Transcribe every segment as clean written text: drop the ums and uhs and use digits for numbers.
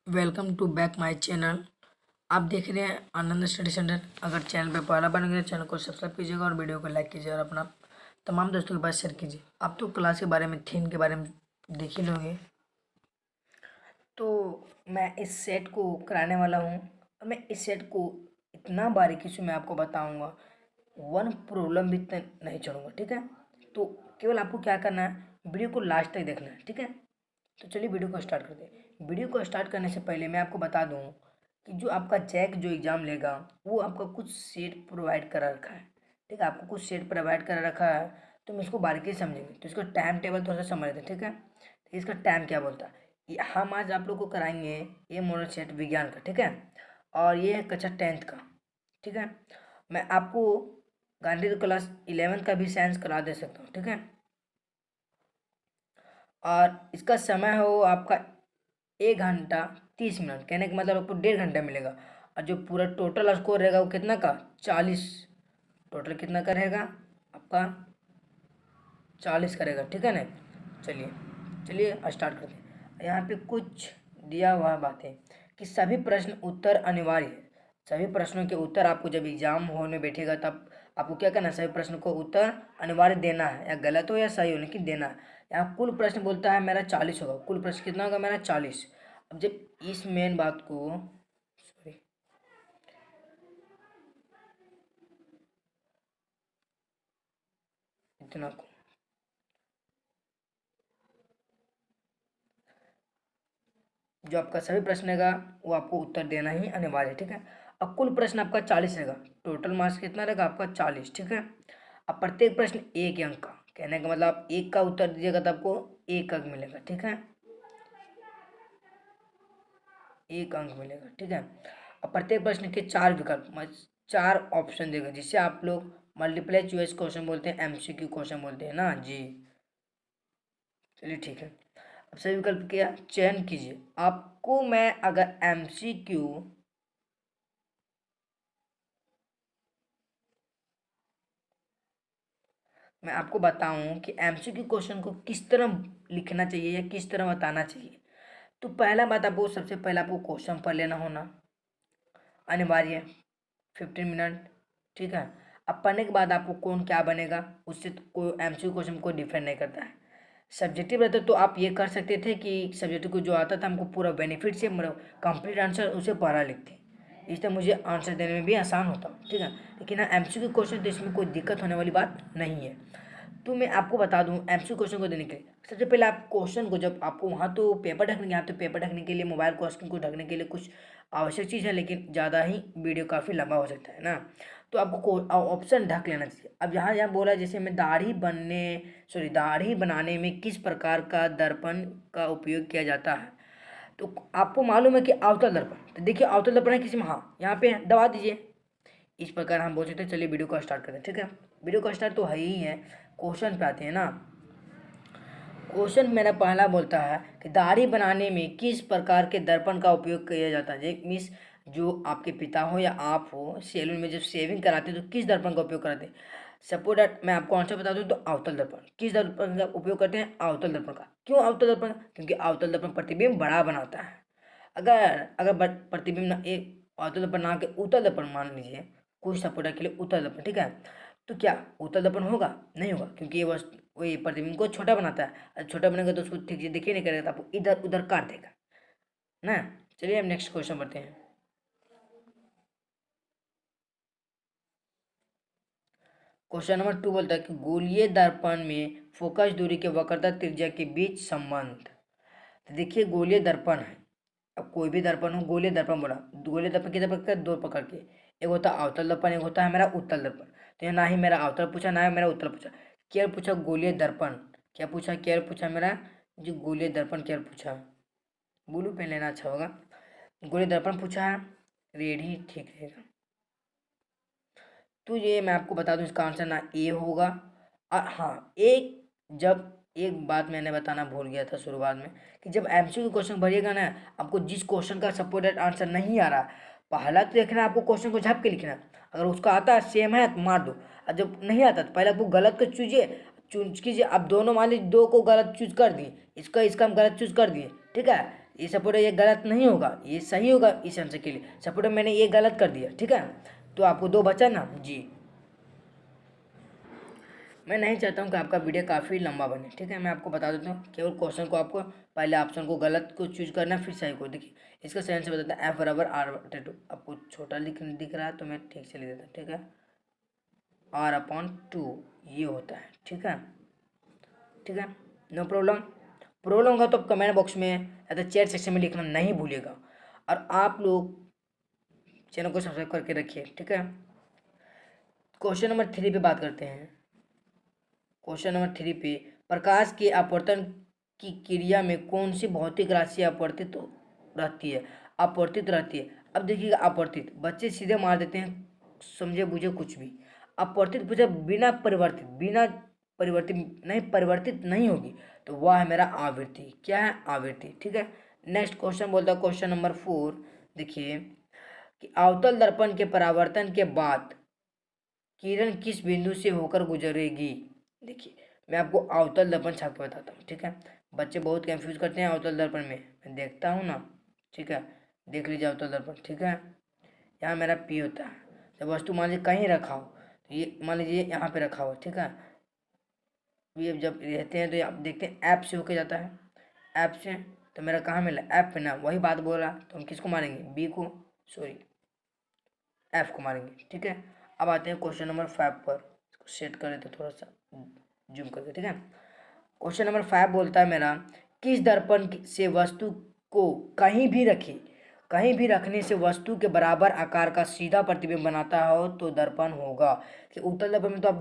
Welcome to back my channel. आप देख रहे हैं आनंद स्टडी सेंटर। अगर चैनल पे पहला बार नए चैनल को सब्सक्राइब कीजिएगा और वीडियो को लाइक कीजिए और अपना तमाम दोस्तों के पास शेयर कीजिए। आप तो क्लास के बारे में थीम के बारे में देख ही लोगे। तो मैं इस सेट को कराने वाला हूँ और मैं इस सेट को इतना बारीकी से मैं आपको बताऊँगा, वन प्रॉब्लम भी नहीं छोड़ूंगा। ठीक है, तो केवल आपको क्या करना है, वीडियो को लास्ट तक देखना है। ठीक है, तो चलिए वीडियो को स्टार्ट करते हैं। वीडियो को स्टार्ट करने से पहले मैं आपको बता दूं कि जो आपका जैक जो एग्ज़ाम लेगा वो आपका कुछ सेट प्रोवाइड करा रखा है। ठीक है, आपको कुछ सेट प्रोवाइड करा रखा है, तो हम इसको बारीकी से समझेंगे। तो इसको टाइम टेबल थोड़ा सा समझ लेते हैं। ठीक है, तो इसका टाइम क्या बोलता है, हम आज आप लोग को कराएंगे ये मॉडल सेट विज्ञान का। ठीक है, और ये है कक्षा 10th का। ठीक है, मैं आपको गांधी क्लास 11th का भी साइंस करा दे सकता हूँ। ठीक है, और इसका समय हो आपका 1 घंटा 30 मिनट, कहने का मतलब आपको 1.5 घंटा मिलेगा। और जो पूरा टोटल स्कोर रहेगा वो कितना का 40, टोटल कितना का रहेगा आपका 40 करेगा। ठीक है ना, चलिए चलिए स्टार्ट करते हैं। यहाँ पे कुछ दिया हुआ बात है कि सभी प्रश्न उत्तर अनिवार्य है। सभी प्रश्नों के उत्तर आपको जब एग्जाम होने बैठेगा तब आपको क्या करना है, सभी प्रश्न को उत्तर अनिवार्य देना है, या गलत हो या सही हो लेकिन देना है। यहाँ कुल प्रश्न बोलता है मेरा 40 होगा, कुल प्रश्न कितना होगा मेरा 40। अब जब इस मेन बात को, सॉरी, इतना को जो आपका सभी प्रश्न रहेगा वो आपको उत्तर देना ही अनिवार्य है। ठीक है, अब कुल प्रश्न आपका 40 रहेगा, टोटल मार्क्स कितना रहेगा आपका 40। ठीक है, अब प्रत्येक प्रश्न एक अंक का, कहने का मतलब आप एक का उत्तर दीजिएगा तो आपको 1 अंक मिलेगा। ठीक है, 1 अंक मिलेगा। ठीक है, अब प्रत्येक प्रश्न के 4 विकल्प, 4 ऑप्शन देगा, जिससे आप लोग मल्टीप्लाई चॉइस क्वेश्चन बोलते हैं, एमसीक्यू क्वेश्चन बोलते हैं ना जी। चलिए ठीक है, अब सही विकल्प का चयन कीजिए। आपको मैं अगर एमसीक्यू, मैं आपको बताऊं कि एमसीक्यू क्वेश्चन को किस तरह लिखना चाहिए या किस तरह बताना चाहिए, तो पहला बात आपको, सबसे पहले आपको क्वेश्चन पढ़ लेना होना अनिवार्य है, 15 मिनट। ठीक है, अब पढ़ने के बाद आपको कौन क्या बनेगा उससे कोई एमसीक्यू क्वेश्चन कोई डिफरेंट नहीं करता है। सब्जेक्टिव रहता तो आप ये कर सकते थे कि सब्जेक्टिव को जो आता था हमको पूरा बेनिफिट से मतलब कंप्लीट आंसर उसे पढ़ा लिखते, इससे मुझे आंसर देने में भी आसान होता। ठीक है, लेकिन हाँ एमसीक्यू क्वेश्चन तो इसमें कोई दिक्कत होने वाली बात नहीं है। तो मैं आपको बता दूं एमसीक्यू क्वेश्चन को देने के लिए सबसे पहले आप क्वेश्चन को, जब आपको वहाँ तो पेपर ढकने, यहाँ तो पेपर ढकने के लिए मोबाइल क्वेश्चन को ढकने के लिए कुछ आवश्यक चीज़ है, लेकिन ज़्यादा ही वीडियो काफ़ी लंबा हो सकता है ना, तो आपको ऑप्शन ढक लेना चाहिए। अब यहाँ यहाँ बोला जैसे मैं दाढ़ी बनाने में किस प्रकार का दर्पण का उपयोग किया जाता है, तो आपको मालूम है कि अवतल दर्पण, तो देखिए अवतल दर्पण है किसी में, हाँ यहाँ पे दबा दीजिए, इस प्रकार हम बोल सकते हैं। चलिए वीडियो को स्टार्ट करते हैं। ठीक है, वीडियो को स्टार्ट तो है ही है, क्वेश्चन पे आते हैं ना। क्वेश्चन मेरा पहला बोलता है कि दाढ़ी बनाने में किस प्रकार के दर्पण का उपयोग किया जाता है। मीन्स जो आपके पिता हो या आप हो, सैलून में जब शेविंग कराते हैं तो किस दर्पण का उपयोग कराते हैं। सपोज दैट मैं आपको आंसर बता दूं तो अवतल दर्पण, किस दर्पण का उपयोग करते हैं, अवतल दर्पण का। क्यों अवतल दर्पण, क्योंकि अवतल दर्पण प्रतिबिंब बड़ा बनाता है। अगर अगर प्रतिबिंब ना, एक अवतल दर्पण ना के उत्तल दर्पण मान लीजिए, कुछ सपोर्ट के लिए उत्तल दर्पण, ठीक है, तो क्या उत्तल दर्पण होगा, नहीं होगा, क्योंकि ये वस्तु वही प्रतिबिंब को छोटा बनाता है, और छोटा बनेगा तो उसको ठीक से देखिए नहीं करेगा, तो आपको इधर उधर काट देगा ना। चलिए हम नेक्स्ट क्वेश्चन बढ़ते हैं। क्वेश्चन नंबर 2 बोलता है कि गोलीय दर्पण में फोकस दूरी के वक्रता त्रिज्या के बीच संबंध। तो देखिए गोलीय दर्पण है, अब कोई भी दर्पण हो, गोलीय दर्पण बोला, गोलीय दर्पण कितने प्रकार के, 2 प्रकार के, एक होता है अवतल दर्पण, एक होता है मेरा उत्तल दर्पण। तो ये ना ही मेरा अवतल पूछा ना ही मेरा उत्तल पूछा, केवल पूछा गोलीय दर्पण। क्या पूछा, केवल पूछा मेरा जो गोलीय दर्पण केवल पूछा, ब्लू पेन लेना अच्छा होगा, गोलीय दर्पण पूछा है, रेड ही ठीक रहेगा। तो ये मैं आपको बता दूं इसका आंसर ना ए होगा, और हाँ जब एक बात मैंने बताना भूल गया था शुरुआत में, कि जब एमसीक्यू क्वेश्चन भरिएगा ना, आपको जिस क्वेश्चन का सपोर्टेड आंसर नहीं आ रहा, पहला तो देखना आपको क्वेश्चन को झप के लिखना, अगर उसका आता है सेम है तो मार दो, और जब नहीं आता तो पहले आपको गलत को चूज कीजिए। अब दोनों मान लीजिए 2 को गलत चूज कर दिए, इसका इसका हम गलत चूज कर दिए, ठीक है, ये सपोर्ट ये गलत नहीं होगा, ये सही होगा इस आंसर के लिए। सपोर्ट मैंने ये गलत कर दिया, ठीक है, तो आपको 2 बचा ना जी। मैं नहीं चाहता हूँ कि आपका वीडियो काफ़ी लंबा बने, ठीक है। मैं आपको बता देता हूँ, केवल क्वेश्चन को आपको पहले ऑप्शन को गलत को चूज करना, फिर सही को। देखिए इसका सही आंसर बताता है F/R/2। आपको छोटा दिख रहा है तो मैं ठीक से लिख देता हूँ, ठीक है, R/2 ये होता है, ठीक है, ठीक है, नो प्रॉब्लम। प्रॉब्लम होगा तो कमेंट बॉक्स में या तो चैट सेक्शन में लिखना नहीं भूलिएगा। और आप लोग चैनल को सब्सक्राइब करके रखिए, ठीक है। क्वेश्चन नंबर 3 पे बात करते हैं। क्वेश्चन नंबर 3 पे, प्रकाश के अपवर्तन की क्रिया में कौन सी भौतिक राशि अपवर्तित रहती है? अपवर्तित रहती है। अब देखिएगा, अपवर्तित बच्चे सीधे मार देते हैं, समझे बुझे कुछ भी। अपवर्तित पूछा बिना परिवर्तित नहीं, परिवर्तित नहीं होगी, तो वह है मेरा आवृत्ति। क्या है? आवृत्ति, ठीक है। नेक्स्ट क्वेश्चन बोलता है क्वेश्चन नंबर 4, देखिए कि अवतल दर्पण के परावर्तन के बाद किरण किस बिंदु से होकर गुजरेगी? देखिए मैं आपको अवतल दर्पण छाप के बताता हूँ, ठीक है। बच्चे बहुत कंफ्यूज करते हैं अवतल दर्पण में, मैं देखता हूँ ना, ठीक है। देख लीजिए अवतल दर्पण, ठीक है। यहाँ मेरा पी होता है, जब वस्तु मान लीजिए कहीं रखा हो, तो ये मान लीजिए यहाँ पे रखा हो, ठीक है। ये जब रहते हैं तो आप देखते हैं ऐप से होके जाता है, ऐप से, तो मेरा कहाँ मिला? ऐप पे ना, वही बात बोला, तो हम किसको मारेंगे? बी को, सॉरी एफ को मारेंगे, ठीक है। अब आते हैं क्वेश्चन नंबर 5 पर, इसको सेट कर देते थोड़ा सा जूम करके, ठीक है। क्वेश्चन नंबर 5 बोलता है मेरा, किस दर्पण से वस्तु को कहीं भी रखे, कहीं भी रखने से वस्तु के बराबर आकार का सीधा प्रतिबिंब बनाता हो तो दर्पण होगा? कि उत्तल दर्पण में तो आप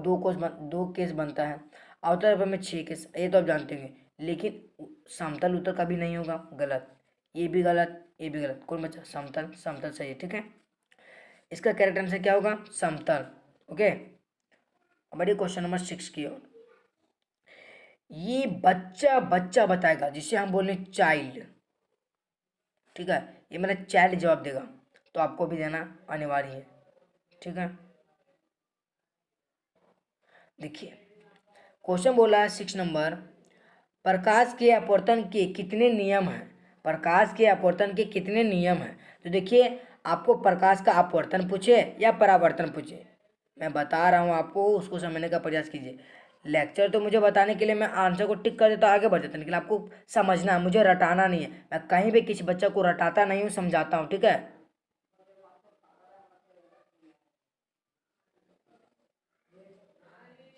दो केस बनता है, अवतल दर्पण में 6 केस, ये तो आप जानते हैं। लेकिन समतल उत्तर कभी नहीं होगा, गलत। ये भी गलत, ये भी गलत। कौन बचा? समतल, समतल सही है, ठीक है। इसका करेक्ट आंसर क्या होगा? समतल, ओके। अब बढ़िए क्वेश्चन नंबर 6 की ओर। ये बच्चा बच्चा बताएगा, जिसे हम बोले चाइल्ड, ठीक है। ये मेरा चाइल्ड जवाब देगा, तो आपको भी देना अनिवार्य है, ठीक है। देखिए क्वेश्चन बोला है 6 नंबर, प्रकाश के अपवर्तन के कितने नियम हैं? प्रकाश के अपवर्तन के कितने नियम हैं? तो देखिए आपको प्रकाश का अपवर्तन पूछे या परावर्तन पूछे, मैं बता रहा हूँ आपको, उसको समझने का प्रयास कीजिए। लेक्चर तो मुझे बताने के लिए मैं आंसर को टिक कर देता, आगे बढ़ जाता, लेकिन आपको समझना है, मुझे रटाना नहीं है। मैं कहीं भी किसी बच्चा को रटाता नहीं हूँ, समझाता हूँ, ठीक है।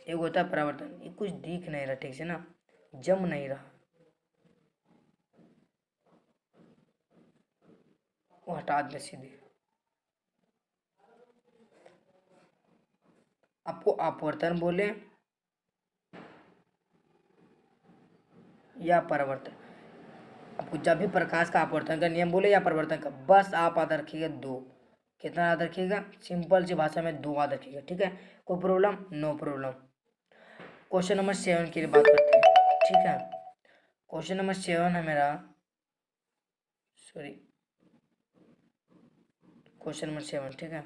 एक होता है परावर्तन, ये कुछ दिख नहीं रहा ठीक से ना, जम नहीं रहा, वो हटा दे सीधे। आपको अपवर्तन बोले या परावर्तन, आपको जब भी प्रकाश का अपवर्तन का नियम बोले या परिवर्तन का, बस आप याद रखिएगा 2। कितना याद रखिएगा? सिंपल सी भाषा में 2 याद रखिएगा, ठीक है। कोई problem? No problem. Question number 7 के लिए बात करते हैं, ठीक है। क्वेश्चन नंबर 7 है मेरा, सॉरी, क्वेश्चन नंबर 7, ठीक है।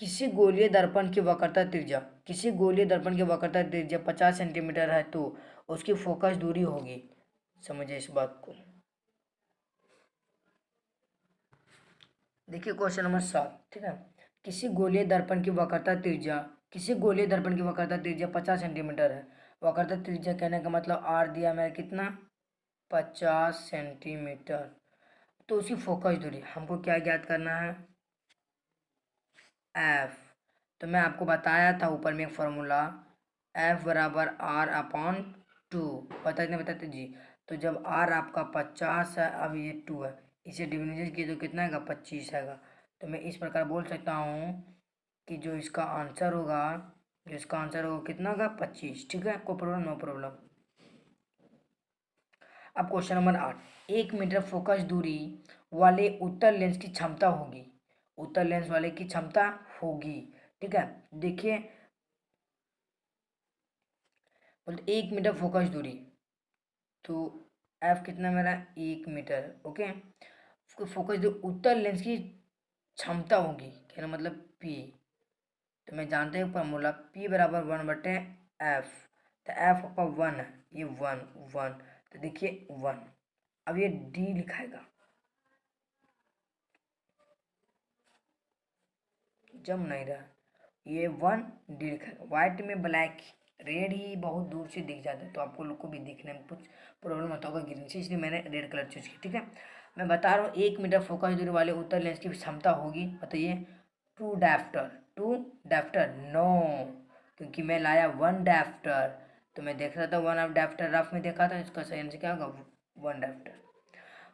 किसी गोलीय दर्पण की वक्रता त्रिज्या, किसी गोलीय दर्पण की वक्रता त्रिज्या 50 सेंटीमीटर है तो उसकी फोकस दूरी होगी, समझिए इस बात को। देखिए क्वेश्चन नंबर 7, ठीक है। किसी गोलीय दर्पण की वक्रता त्रिज्या, किसी गोलीय दर्पण की वक्रता त्रिज्या 50 सेंटीमीटर है। वक्रता त्रिज्या कहने का मतलब आर दिया मैं कितना? 50 सेंटीमीटर। तो उसकी फोकस दूरी हमको क्या ज्ञात करना है? एफ। तो मैं आपको बताया था ऊपर में एक फॉर्मूला, एफ बराबर R/2, पता नहीं बताते जी। तो जब आर आपका 50 है, अब ये 2 है, इसे डिविजन किए तो कितना आएगा? 25 आएगा। तो मैं इस प्रकार बोल सकता हूँ कि जो इसका आंसर होगा, कितना होगा? 25, ठीक है। कोई प्रॉब्लम? No problem. अब क्वेश्चन नंबर 8, 1 मीटर फोकस दूरी वाले उत्तल लेंस की क्षमता होगी, उत्तल लेंस वाले की क्षमता होगी, ठीक है। देखिए बोलते 1 मीटर फोकस दूरी, तो एफ कितना मेरा? 1 मीटर, ओके। फोकस दूरी उत्तल लेंस की क्षमता होगी, कहना मतलब पी। तो मैं जानते हैं फॉर्मूला, पी बराबर 1/एफ। तो एफ का 1 है, ये 1 1, तो देखिए 1, अब ये डी लिखाएगा, जम नहीं रहा, ये 1 डी लिखाएगा। वाइट में ब्लैक रेड ही बहुत दूर से दिख जाता है, तो आपको लोग को भी दिखने में कुछ प्रॉब्लम होता होगा ग्रीन से, इसलिए मैंने रेड कलर चूज किया। ठीक है, मैं बता रहा हूँ 1 मीटर फोकस दूरी वाले उत्तर लेंस की क्षमता होगी, बताइए। 2 डायप्टर। 2 डायप्टर नो, क्योंकि मैं लाया 1 डायप्टर, तो मैं देख रहा था 1 डायप्टर रफ में देखा था, इसका सही आंसर क्या होगा? 1 डायप्टर।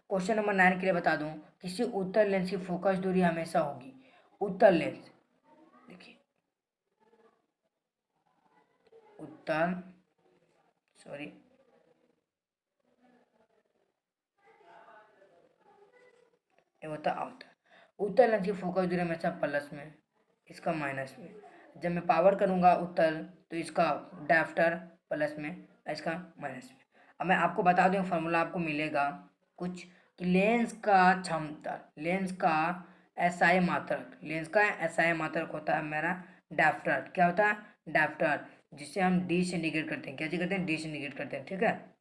क्वेश्चन नंबर 9 के लिए बता दूं, किसी उत्तर लेंस की फोकस दूरी हमेशा होगी, उत्तर लेंस, देखिए उत्तर, सॉरी, ये होता आउट। उत्तर लेंस की फोकस दूरी हमेशा प्लस में, इसका माइनस में। जब मैं पावर करूंगा उत्तर, तो इसका डायप्टर प्लस में, इसका माइनस में। अब मैं आपको बता दूं फॉर्मूला आपको मिलेगा कुछ, कि लेंस का क्षमता, लेंस का एसआई मात्रक, लेंस का एसआई मात्रक होता है मेरा डायप्टर। क्या होता है? डायप्टर, जिसे हम डी से निगेट करते हैं। क्या जी करते हैं? डी से निगेट करते हैं। ठीक है,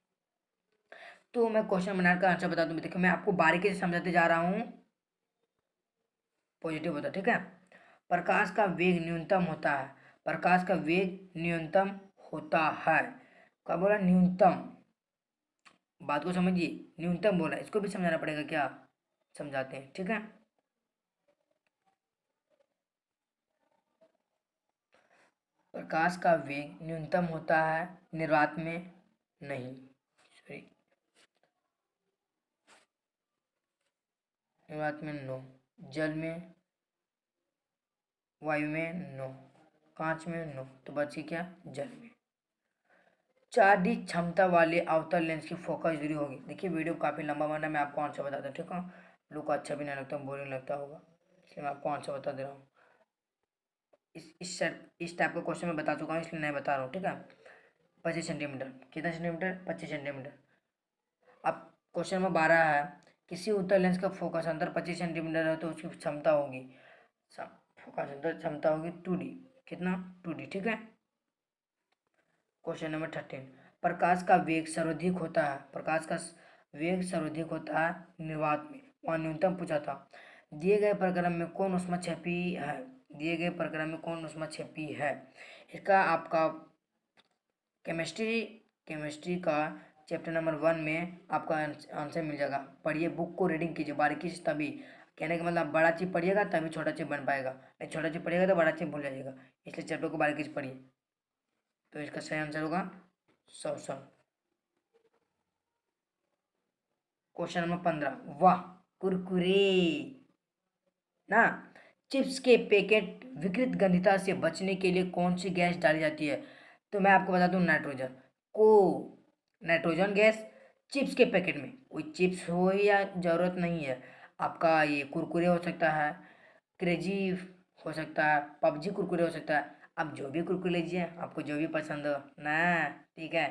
तो मैं क्वेश्चन बनाने का आंसर बता दूं। देखिए मैं आपको बारीकी से समझाते जा रहा हूँ, पॉजिटिव होता है। ठीक है, प्रकाश का वेग न्यूनतम होता है, प्रकाश का वेग न्यूनतम होता है। क्या बोला? न्यूनतम। बात को समझिए, न्यूनतम बोला, इसको भी समझाना पड़ेगा, क्या समझाते हैं। ठीक है, प्रकाश का वेग न्यूनतम होता है निर्वात में नहीं, सॉरी, निर्वात में नो, जल में, वायु में नो, कांच में नो, तो बची क्या? जल में। 4D क्षमता वाले अवतल लेंस की फोकस दूरी होगी। देखिए वीडियो काफ़ी लंबा बना, मैं आपको आंसर बताता हूँ। ठीक है, लोग को अच्छा भी नहीं लगता, बोरिंग लगता होगा, इसलिए मैं आपको आंसर बता दे रहा हूँ। इस टाइप का क्वेश्चन मैं बता चुका हूँ, इसलिए नहीं बता रहा हूँ। ठीक है, 25 सेंटीमीटर, कितना सेंटीमीटर? 25 सेंटीमीटर। अब क्वेश्चन नंबर 12 है, किसी उत्तल लेंस का फोकस अंतर 25 सेंटीमीटर है, तो उसकी क्षमता होगी, फोकस अंतर क्षमता होगी 2D। कितना? 2D। ठीक है, क्वेश्चन नंबर 13, प्रकाश का वेग सर्वाधिक होता है, प्रकाश का वेग सर्वाधिक होता है निर्वात में, वहाँ न्यूनतम पूछा था। दिए गए प्रक्रम में कौन ऊष्मा क्षेपी है? दिए गए प्रक्रम में कौन ऊष्मा क्षेपी है? इसका आपका केमिस्ट्री, केमिस्ट्री का चैप्टर नंबर 1 में आपका आंसर मिल जाएगा। पढ़िए, बुक को रीडिंग कीजिए बारीकी से, तभी कहने का मतलब बड़ा चीज़ पढ़िएगा तभी छोटा चीज़ बन पाएगा, नहीं छोटा चीज़ पढ़िएगा तो बड़ा चीज़ भूल जाइएगा, इसलिए चैप्टर को बारीकी से पढ़िए। तो इसका सही आंसर होगा 100। क्वेश्चन नंबर 15, वाह, कुरकुरे ना, चिप्स के पैकेट विकृत गंधिता से बचने के लिए कौन सी गैस डाली जाती है? तो मैं आपको बता दूं, नाइट्रोजन को, नाइट्रोजन गैस चिप्स के पैकेट में, कोई चिप्स हो या ज़रूरत नहीं है, आपका ये कुरकुरे हो सकता है, क्रेजी हो सकता है, पबजी कुरकुरे हो सकता है, आप जो भी कुरकुरे लीजिए, आपको जो भी पसंद हो ना। ठीक है,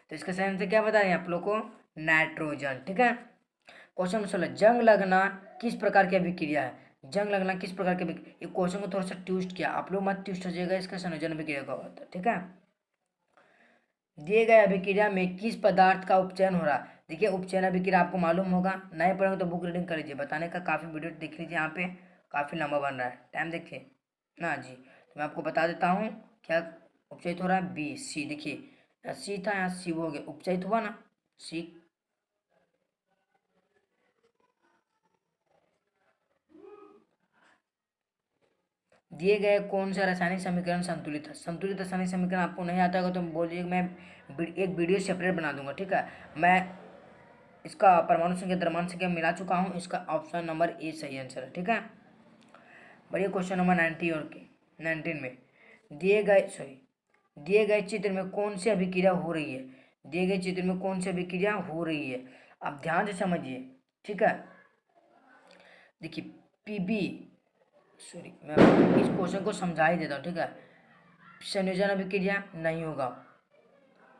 तो इसका सही आंसर क्या बताएं आप लोग को? नाइट्रोजन। ठीक है, क्वेश्चन नंबर 16, जंग लगना किस प्रकार की अभिक्रिया है? जंग लगना किस प्रकार की अभिक्रिया, ये क्वेश्चन को थोड़ा सा ट्विस्ट किया, आप लोग मत ट्विस्ट हो जाएगा, इसका संयोजन अभिक्रिया का होता है। ठीक है, दिए गए अभिक्रिया में किस पदार्थ का उपचयन हो रहा है? देखिए उपचयन अभिक्रिया आपको मालूम होगा, नहीं पढ़ेंगे तो बुक रीडिंग कर लीजिए, बताने का काफ़ी वीडियो देख लीजिए, यहाँ पे काफ़ी लंबा बन रहा है, टाइम देखिए ना जी। तो मैं आपको बता देता हूँ क्या उपचयित हो रहा है। बी सी, देखिए सी था, यहाँ सी हो गया, उपचयित हुआ ना सी। दिए गए कौन सा रासायनिक समीकरण संतुलित है? संतुलित रासायनिक समीकरण आपको नहीं आता होगा तो बोलिए, मैं एक वीडियो सेपरेट बना दूंगा। ठीक है, मैं इसका परमाणु संख्या द्रव्यमान संख्या मिला चुका हूँ, इसका ऑप्शन नंबर ए सही आंसर है। ठीक है, बढ़िए, क्वेश्चन नंबर 90 और 19 में दिए गए चित्र में कौन सी अभिक्रिया हो रही है? दिए गए चित्र में कौन सी अभिक्रिया हो रही है? आप ध्यान से समझिए। ठीक है, देखिए पीबी, सॉरी मैं इस क्वेश्चन को समझा ही देता हूँ। ठीक है, संयोजन अभिक्रिया नहीं होगा,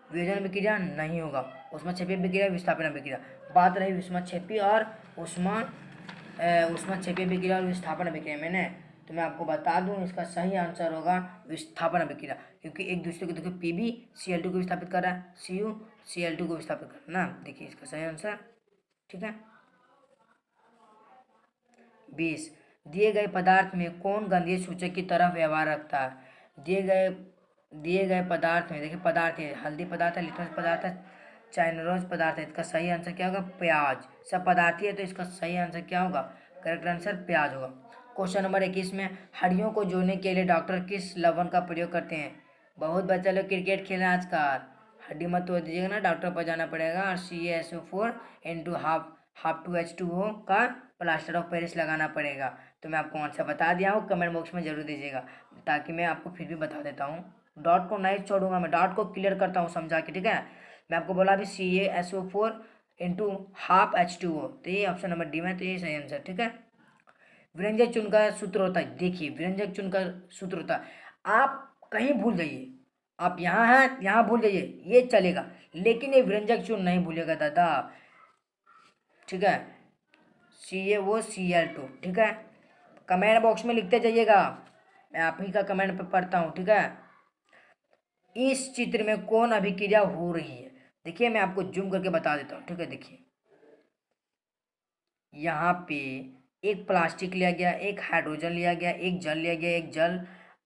वियोजन अभिक्रिया नहीं होगा, ऊष्माक्षेपी अभिक्रिया, विस्थापन अभिक्रिया। बात रही ऊष्माक्षेपी और ऊष्माक्षेपी अभिक्रिया और विस्थापन अभिक्रिया मैंने, तो मैं आपको बता दूं इसका सही आंसर होगा विस्थापन अभिक्रिया, क्योंकि एक दूसरे को देखिए PbCl2 को विस्थापित कर रहा है, Cu Cl2 को विस्थापित कर रहा है ना। देखिए इसका सही आंसर ठीक है। 20, दिए गए पदार्थ में कौन गंधीय सूचक की तरह व्यवहार रखता है। दिए गए पदार्थ में, देखिए पदार्थ है, हल्दी पदार्थ है, लिटमस पदार्थ है, चाइनरोज पदार्थ है। इसका सही आंसर क्या होगा, प्याज। सब पदार्थी है तो इसका सही आंसर क्या होगा, करेक्ट आंसर प्याज होगा। क्वेश्चन नंबर 21 में हड्डियों को जोड़ने के लिए डॉक्टर किस लवण का प्रयोग करते हैं। बहुत बच्चा लोग क्रिकेट खेल रहे हैं आजकल, हड्डी मत तोड़ दीजिएगा ना, डॉक्टर पर जाना पड़ेगा और CaSO4 इंटू हाफ 2H2O का प्लास्टर ऑफ पेरिस लगाना पड़ेगा। तो मैं आपको आंसर बता दिया हूँ, कमेंट बॉक्स में जरूर दीजिएगा ताकि मैं आपको फिर भी बता देता हूँ। डॉट को नहीं छोड़ूंगा, मैं डॉट को क्लियर करता हूँ समझा के, ठीक है। मैं आपको बोला अभी CaSO4 इंटू हाफ H2O, तो ये ऑप्शन नंबर डी में, तो ये सही आंसर, ठीक है। व्यंजक चिन्ह का सूत्र होता है, देखिए व्यंजक चिन्ह का सूत्र होता है, आप कहीं भूल जाइए, आप यहाँ हैं यहाँ भूल जाइए ये चलेगा, लेकिन ये व्यंजक चिन्ह नहीं भूलेगा दादा, ठीक है। CaOCl2, ठीक है। कमेंट बॉक्स में लिखते जाइएगा, मैं आप ही का कमेंट पे पढ़ता हूँ, ठीक है। इस चित्र में कौन अभिक्रिया हो रही है, देखिए मैं आपको जूम करके बता देता हूँ, ठीक है। देखिए यहाँ पे एक प्लास्टिक लिया गया, एक हाइड्रोजन लिया गया, एक जल लिया गया, एक जल,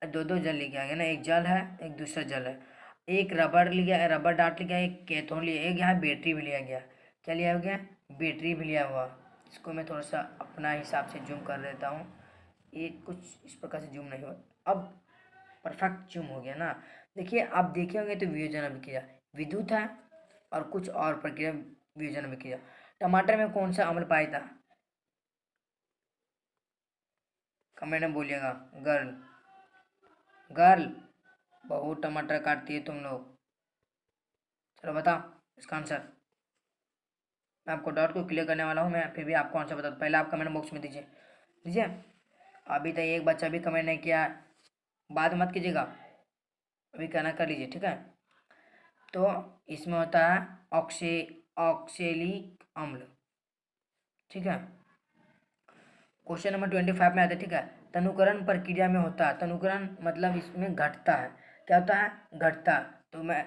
दो जल लिया गया ना, एक जल है एक दूसरा जल है, एक रबड़ लिया, रबड़ डाट लिया, एक कैथोन लिया, एक यहाँ बैटरी भी लिया गया। क्या लिया गया, बैटरी भी लिया हुआ। इसको मैं थोड़ा सा अपना हिसाब से जूम कर देता हूँ, ये कुछ इस प्रकार से जूम नहीं हुआ, अब परफेक्ट जूम हो गया ना। देखिए आप देखे होंगे तो वियोजन अभिक्रिया विद्युत है और कुछ और प्रक्रिया वियोजन अभिक्रिया। टमाटर में कौन सा अम्ल पाया था, कमेंट में बोलिएगा। गर्ल, गर्ल बहुत टमाटर काटती है तुम लोग, चलो बताओ इसका आंसर। मैं आपको डाउट को क्लियर करने वाला हूँ, मैं फिर भी आपको आंसर बता दूँ, पहले आप कमेंट बॉक्स में दीजिए दीजिए। अभी तक एक बच्चा भी कमेंट नहीं किया, बात मत कीजिएगा, अभी कहना कर लीजिए, ठीक है। तो इसमें होता है ऑक्सेलिक अम्ल, ठीक है। क्वेश्चन नंबर 25 में आता है, ठीक है। तनुकरण प्रक्रिया में होता है, तनुकरण मतलब इसमें घटता है, क्या होता है, घटता है। तो मैं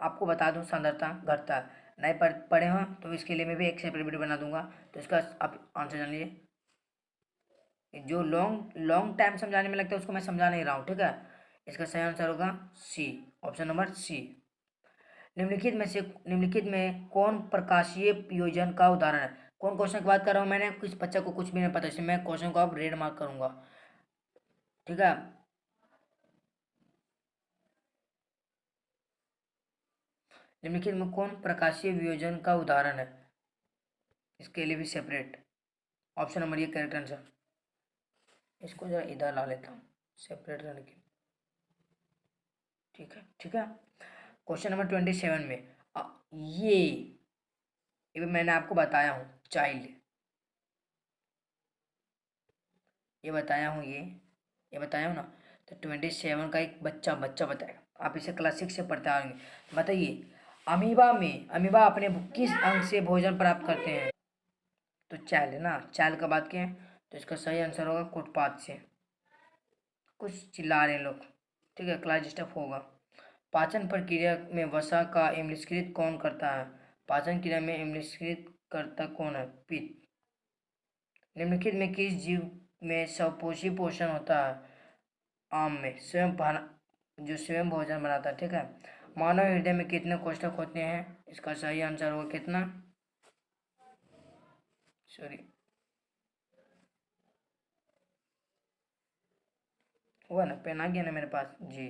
आपको बता दूं सांद्रता घटता है, नहीं पढ़े हो तो इसके लिए मैं भी एक सेपरेट वीडियो बना दूंगा, तो इसका आप आंसर जान लीजिए। जो लॉन्ग लॉन्ग टाइम समझाने में लगता है उसको मैं समझा नहीं रहा हूँ, ठीक है। इसका सही आंसर होगा सी, ऑप्शन नंबर सी। निम्नलिखित में कौन प्रकाशीय योजन का उदाहरण है। कौन क्वेश्चन की बात कर रहा हूँ मैंने, कुछ बच्चा को कुछ भी नहीं पता, इसलिए मैं क्वेश्चन को अब रेड मार्क करूंगा, ठीक है। निम्नलिखित में कौन प्रकाशीय वियोजन का उदाहरण है, इसके लिए भी सेपरेट ऑप्शन नंबर ये करेक्ट आंसर। इसको जरा इधर ला लेता हूँ सेपरेट रहने के, ठीक है, ठीक है। क्वेश्चन नंबर 27 में ये मैंने आपको बताया हूँ चाइल्ड, ये बताया हूँ ये बताया हूँ ना। तो 27 का एक बच्चा बताएगा, आप इसे क्लास 6 से पढ़ते आएंगे। बताइए अमीबा अपने किस अंग से भोजन प्राप्त करते हैं। तो चाइल्ड है ना, चाइल्ड का बात किए तो इसका सही आंसर होगा कुटपाथ से। कुछ चिल्ला रहे हैं लोग, ठीक है, क्लास डिस्टर्ब होगा। पाचन प्रक्रिया में वसा का अम्लीकृत कौन करता है, पाचन क्रिया में अम्लीकृत करता कौन है, पित्त। निम्नलिखित में किस जीव में स्वपोषी पोषण होता है, आम में जो स्वयं भोजन बनाता है, ठीक है। मानव हृदय में कितने कोष्ठक होते हैं, इसका सही आंसर होगा कितना, सॉरी हुआ ना, पेन आ गया ना मेरे पास जी,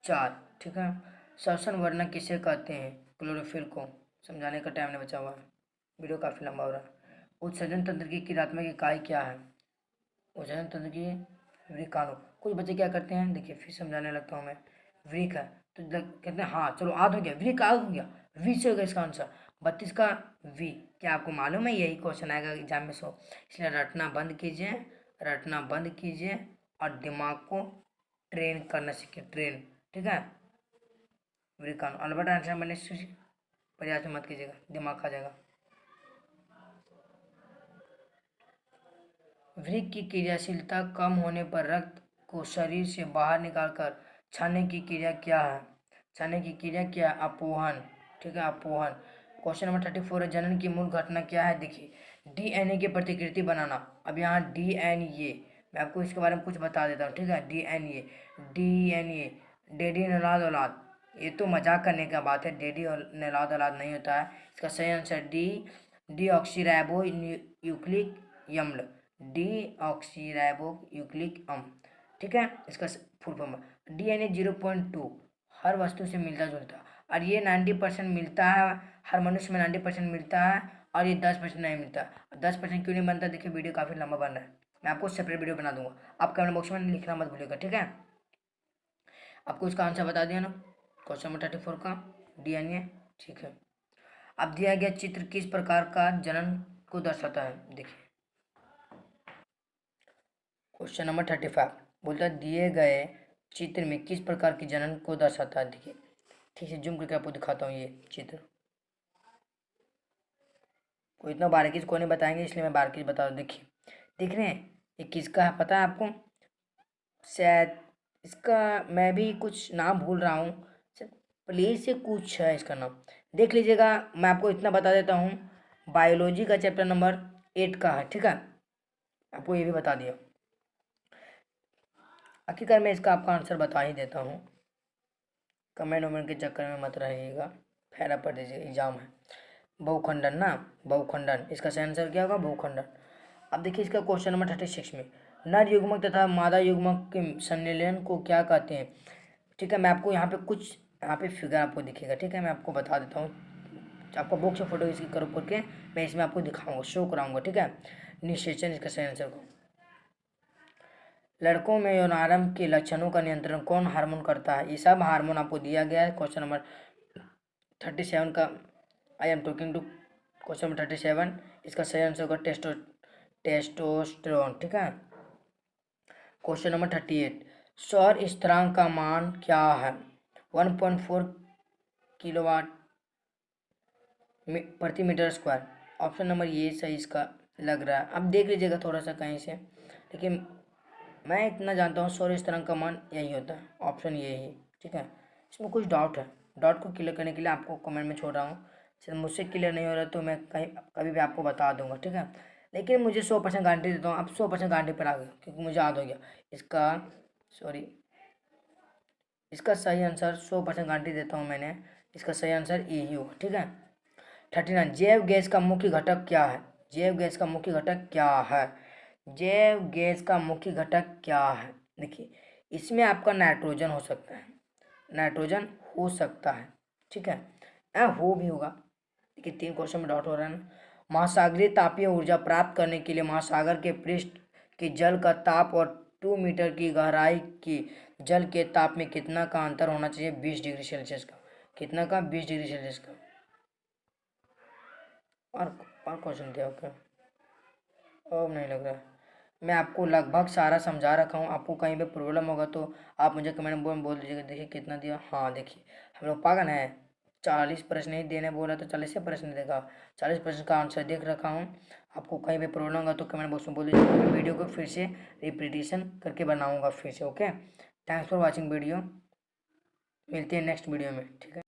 4, ठीक है। श्वसन वर्णक किसे कहते हैं, क्लोरोफिल को। समझाने का टाइम नहीं बचा हुआ है, वीडियो काफ़ी लंबा हो रहा है। उत्सर्जन तंत्र की क्रियात्मक इकाई क्या है, उत्सर्जन तंत्र की वृकाणु। कुछ बच्चे क्या करते हैं, देखिए फिर समझाने लगता हूँ मैं। वृक है तो कहते हैं, हाँ चलो आध हो गया, वृक आध हो गया, वी से होगा इसका आंसर 32 का वी। क्या आपको मालूम है यही क्वेश्चन आएगा एग्जाम में, सो इसलिए रटना बंद कीजिए, रटना बंद कीजिए और दिमाग को ट्रेन करना सीखिए, ट्रेन, ठीक है। वृकाणु अल्बर्ट आइंस्टाइन बनने से प्रयास मत कीजिएगा, दिमाग खा जाएगा। वृक्क की क्रियाशीलता कम होने पर रक्त को शरीर से बाहर निकालकर छानने की क्रिया क्या है, छानने की क्रिया क्या है, अपोहन, ठीक है, अपोहन। क्वेश्चन नंबर 34 है, जनन की मूल घटना क्या है। देखिए, डीएनए की प्रतिकृति बनाना। अब यहाँ डीएनए, मैं आपको इसके बारे में कुछ बता देता हूँ, ठीक है। डीएनए डेडी नौलाद औलाद, ये तो मजाक करने का बात है, डेडी और नौलाद औलाद नहीं होता है। इसका सही आंसर डीऑक्सीराइबो न्यूक्लिक अम्ल, डीऑक्सीराइबो न्यूक्लिक अम्ल, ठीक है। इसका फुल फॉर्म डीएनए 0.2 हर वस्तु से मिलता जुलता, और ये 90% मिलता है, हर मनुष्य में 90% मिलता है, और ये 10% नहीं मिलता। 10% क्यों नहीं बनता, देखिए वीडियो काफ़ी लंबा बन रहा है, मैं आपको सेपरेट वीडियो बना दूंगा। आप कमेंट बॉक्स में लिखना मत भूलिएगा, ठीक है। आपको इसका आंसर बता दिया ना, क्वेश्चन नंबर 34 का डीएनए, ठीक है। अब दिया गया चित्र किस प्रकार का जनन को दर्शाता है। देखिए, क्वेश्चन नंबर 35 बोलता है दिए गए चित्र में किस प्रकार की जनन को दर्शाता है। देखिए, ठीक है, जूम करके आपको दिखाता हूँ ये चित्र, कोई इतना बारीकी से कोई नहीं बताएंगे, इसलिए मैं बारीकी से बता दूँ। देखिए, देख रहे हैं ये किसका है पता है आपको, शायद इसका मैं भी कुछ नाम भूल रहा हूँ, शायद प्ले से कुछ है इसका नाम, देख लीजिएगा। मैं आपको इतना बता देता हूँ, बायोलॉजी का चैप्टर नंबर 8 का है, ठीक है। आपको ये भी बता दिया। आखिरकार मैं इसका आपका आंसर बता ही देता हूँ, कमेंट वमेंट के चक्कर में मत रहिएगा, फैरा पड़ दीजिए, एग्जाम है। बहुखंडन ना, बहुखंडन, इसका सही आंसर क्या होगा, बहुखंडन। अब देखिए इसका क्वेश्चन नंबर 36 में, नर युग्मक तथा मादा युग्मक के संलयन को क्या कहते हैं। ठीक है, मैं आपको यहाँ पे कुछ यहाँ पे फिगर आपको दिखेगा, ठीक है, मैं आपको बता देता हूँ। आपका बुक से फोटो इसकी करो करके मैं इसमें आपको दिखाऊंगा, शो कराऊंगा, ठीक है। निषेचन इसका सही आंसर को। लड़कों में यौनारंभ के लक्षणों का नियंत्रण कौन हार्मोन करता है। ये सब हार्मोन आपको दिया गया है क्वेश्चन नंबर 37 का। I am talking to question number 37, इसका सही आंसर होगा टेस्टोस्टेरोन, ठीक है। क्वेश्चन नंबर 38, सौर स्थिरांक का मान क्या है। 1.4 किलोवाट प्रति मीटर स्क्वायर। ऑप्शन नंबर ये सही इसका लग रहा है, अब देख लीजिएगा थोड़ा सा कहीं से, लेकिन मैं इतना जानता हूँ सौर स्थिरांक का मान यही होता है, ऑप्शन ये ही, ठीक है। इसमें कुछ डाउट है, डाउट को क्लियर करने के लिए आपको कमेंट में छोड़ रहा हूँ, शायद मुझसे क्लियर नहीं हो रहा तो मैं कहीं कभी भी आपको बता दूंगा, ठीक है। लेकिन मुझे 100% गारंटी देता हूँ, आप 100% गारंटी पर आ गए, क्योंकि मुझे याद हो गया इसका, सॉरी, इसका सही आंसर 100% गारंटी देता हूँ मैंने, इसका सही आंसर यही होगा, ठीक है। 39, जैव गैस का मुख्य घटक क्या है। जैव गैस का मुख्य घटक क्या है, जैव गैस का मुख्य घटक क्या है। देखिए, इसमें आपका नाइट्रोजन हो सकता है, नाइट्रोजन हो सकता है, ठीक है, हो भी होगा। देखिए 3 क्वेश्चन में डाउट हो रहा है ना। महासागरीय तापीय ऊर्जा प्राप्त करने के लिए महासागर के पृष्ठ के जल का ताप और 2 मीटर की गहराई के जल के ताप में कितना का अंतर होना चाहिए। 20 डिग्री सेल्सियस का, कितना का, 20 डिग्री सेल्सियस का। और क्वेश्चन दिया क्या, अब नहीं लग रहा है। मैं आपको लगभग सारा समझा रखा हूँ, आपको कहीं पे प्रॉब्लम होगा तो आप मुझे कमेंट में बोल दीजिएगा। देखिए कितना दिया, हाँ देखिए हम लोग पागल हैं, 40 प्रश्न ही देने बोला तो 40 प्रश्न देगा, 40 प्रश्न का आंसर देख रखा हूँ। आपको कहीं पे प्रॉब्लम होगा तो कमेंट बॉक्स में बोल दीजिएगा, मैं वीडियो को फिर से रिपीटेशन करके बनाऊँगा फिर से। Okay, thanks for watching video, मिलते हैं नेक्स्ट वीडियो में, ठीक है।